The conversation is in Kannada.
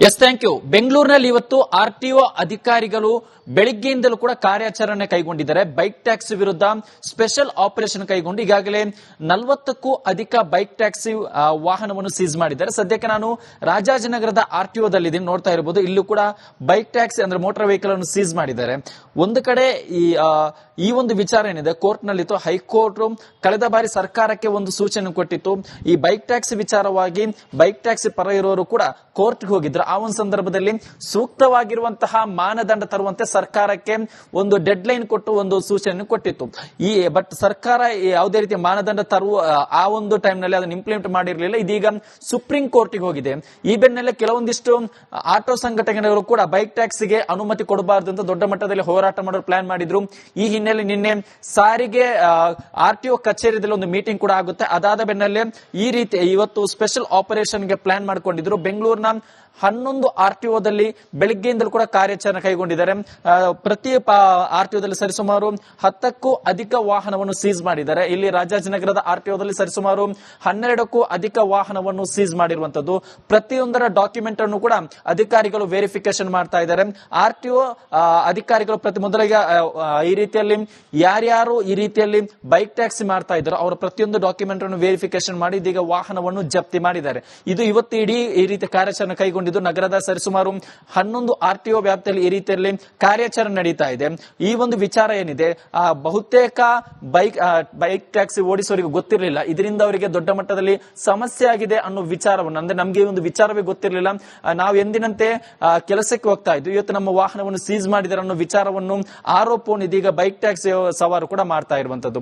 S, thank you. ಬೆಂಗಳೂರಿನಲ್ಲಿ ಇವತ್ತು ಆರ್ಟಿಒ ಅಧಿಕಾರಿಗಳು ಬೆಳಿಗ್ಗೆಯಿಂದಲೂ ಕೂಡ ಕಾರ್ಯಾಚರಣೆ ಕೈಗೊಂಡಿದ್ದಾರೆ. ಬೈಕ್ ಟ್ಯಾಕ್ಸಿ ವಿರುದ್ಧ ಸ್ಪೆಷಲ್ ಆಪರೇಷನ್ ಕೈಗೊಂಡು ಈಗಾಗಲೇ 40ಕ್ಕೂ ಅಧಿಕ ಬೈಕ್ ಟ್ಯಾಕ್ಸಿ ವಾಹನವನ್ನು ಸೀಸ್ ಮಾಡಿದ್ದಾರೆ. ಸದ್ಯಕ್ಕೆ ನಾನು ರಾಜಾಜಿನಗರದ ಆರ್ಟಿಒದಲ್ಲಿದ್ದೀನಿ, ನೋಡ್ತಾ ಇರಬಹುದು. ಇಲ್ಲೂ ಕೂಡ ಬೈಕ್ ಟ್ಯಾಕ್ಸಿ ಅಂದ್ರೆ ಮೋಟಾರ್ ವೆಹಿಕಲ್ ಅನ್ನು ಸೀಸ್ ಮಾಡಿದ್ದಾರೆ. ಒಂದು ಕಡೆ ಈ ಒಂದು ವಿಚಾರ ಏನಿದೆ ಕೋರ್ಟ್ ನಲ್ಲಿತ್ತು. ಹೈಕೋರ್ಟ್ ಕಳೆದ ಬಾರಿ ಸರ್ಕಾರಕ್ಕೆ ಒಂದು ಸೂಚನೆ ಕೊಟ್ಟಿತ್ತು. ಈ ಬೈಕ್ ಟ್ಯಾಕ್ಸಿ ವಿಚಾರವಾಗಿ ಬೈಕ್ ಟ್ಯಾಕ್ಸಿ ಪರ ಇರೋರು ಕೂಡ ಕೋರ್ಟ್ಗೆ ಹೋಗಿದ್ರು. ಆ ಒಂದು ಸಂದರ್ಭದಲ್ಲಿ ಸೂಕ್ತವಾಗಿರುವಂತಹ ಮಾನದಂಡ ತರುವಂತೆ ಸರ್ಕಾರಕ್ಕೆ ಒಂದು ಡೆಡ್ ಲೈನ್ ಕೊಟ್ಟು ಒಂದು ಸೂಚನೆ ಕೊಟ್ಟಿತ್ತು. ಬಟ್ ಸರ್ಕಾರ ಯಾವುದೇ ರೀತಿಯ ಮಾನದಂಡ ತರುವ ಆ ಒಂದು ಟೈಮ್ ನಲ್ಲಿ ಅದನ್ನು ಇಂಪ್ಲಿಮೆಂಟ್ ಮಾಡಿರಲಿಲ್ಲ. ಇದೀಗ ಸುಪ್ರೀಂ ಕೋರ್ಟ್ಗೆ ಹೋಗಿದೆ. ಈ ಬೆನ್ನಲ್ಲೇ ಕೆಲವೊಂದಿಷ್ಟು ಆಟೋ ಸಂಘಟನೆಗಳು ಕೂಡ ಬೈಕ್ ಟ್ಯಾಕ್ಸಿಗೆ ಅನುಮತಿ ಕೊಡಬಾರದು ಅಂತ ದೊಡ್ಡ ಮಟ್ಟದಲ್ಲಿ ಹೋರಾಟ ಮಾಡಲು ಪ್ಲಾನ್ ಮಾಡಿದ್ರು. ಈ ಹಿನ್ನೆಲೆ ನಿನ್ನೆ ಸಾರಿಗೆ ಆರ್ಟಿಒ ಕಚೇರಿಯಲ್ಲಿ ಒಂದು ಮೀಟಿಂಗ್ ಕೂಡ ಆಗುತ್ತೆ. ಅದಾದ ಬೆನ್ನಲ್ಲೇ ಈ ರೀತಿ ಇವತ್ತು ಸ್ಪೆಷಲ್ ಆಪರೇಷನ್ಗೆ ಪ್ಲಾನ್ ಮಾಡಿಕೊಂಡಿದ್ರು. ಬೆಂಗಳೂರಿನ 11 ಆರ್ಟಿಒದಲ್ಲಿ ಬೆಳಗ್ಗೆಯಿಂದಲೂ ಕೂಡ ಕಾರ್ಯಾಚರಣೆ ಕೈಗೊಂಡಿದ್ದಾರೆ. ಪ್ರತಿ ಆರ್ಟಿಒದಲ್ಲಿ ಸರಿಸುಮಾರು 10ಕ್ಕೂ ಅಧಿಕ ವಾಹನವನ್ನು ಸೀಸ್ ಮಾಡಿದ್ದಾರೆ. ಇಲ್ಲಿ ರಾಜಾಜಿನಗರದ ಆರ್ಟಿಒದಲ್ಲಿ ಸರಿಸುಮಾರು 12ಕ್ಕೂ ಅಧಿಕ ವಾಹನವನ್ನು ಸೀಸ್ ಮಾಡಿರುವಂತದ್ದು. ಪ್ರತಿಯೊಂದರ ಡಾಕ್ಯುಮೆಂಟ್ ಅನ್ನು ಕೂಡ ಅಧಿಕಾರಿಗಳು ವೆರಿಫಿಕೇಶನ್ ಮಾಡ್ತಾ ಇದ್ದಾರೆ. ಆರ್ಟಿಒ ಅಧಿಕಾರಿಗಳು ಮೊದಲಿಗೆ ಈ ರೀತಿಯಲ್ಲಿ ಯಾರ್ಯಾರು ಈ ರೀತಿಯಲ್ಲಿ ಬೈಕ್ ಟ್ಯಾಕ್ಸಿ ಮಾಡ್ತಾ ಇದ್ದಾರೆ ಅವರ ಪ್ರತಿಯೊಂದು ಡಾಕ್ಯುಮೆಂಟ್ ಅನ್ನು ವೆರಿಫಿಕೇಶನ್ ಮಾಡಿ ಇದೀಗ ವಾಹನವನ್ನು ಜಪ್ತಿ ಮಾಡಿದ್ದಾರೆ. ಇದು ಇವತ್ತು ಇಡೀ ಈ ರೀತಿ ಕಾರ್ಯಾಚರಣೆ ಕೈಗೊಂಡಿದ್ದು ನಗರದ ಸರಿಸುಮಾರು 11 ಆರ್ಟಿಒ ವ್ಯಾಪ್ತಿಯಲ್ಲಿ ಈ ರೀತಿಯಲ್ಲಿ ಕಾರ್ಯಾಚರಣೆ ನಡೀತಾ ಇದೆ. ಈ ಒಂದು ವಿಚಾರ ಏನಿದೆ ಬಹುತೇಕ ಬೈಕ್ ಟ್ಯಾಕ್ಸಿ ಓಡಿಸೋರಿಗೆ ಗೊತ್ತಿರಲಿಲ್ಲ. ಇದರಿಂದ ಅವರಿಗೆ ದೊಡ್ಡ ಮಟ್ಟದಲ್ಲಿ ಸಮಸ್ಯೆ ಆಗಿದೆ ಅನ್ನೋ ವಿಚಾರವನ್ನು, ಅಂದ್ರೆ ನಮಗೆ ಒಂದು ವಿಚಾರವೇ ಗೊತ್ತಿರಲಿಲ್ಲ. ನಾವು ಎಂದಿನಂತೆ ಕೆಲಸಕ್ಕೆ ಹೋಗ್ತಾ ಇದ್ವಿ, ಇವತ್ತು ನಮ್ಮ ವಾಹನವನ್ನು ಸೀಸ್ ಮಾಡಿದ್ದಾರೆ ಅನ್ನೋ ವಿಚಾರವನ್ನು ಆರೋಪವನ್ನು ಇದೀಗ ಬೈಕ್ ಟ್ಯಾಕ್ಸಿ ಸವಾರು ಕೂಡ ಮಾಡ್ತಾ ಇರುವಂತದ್ದು.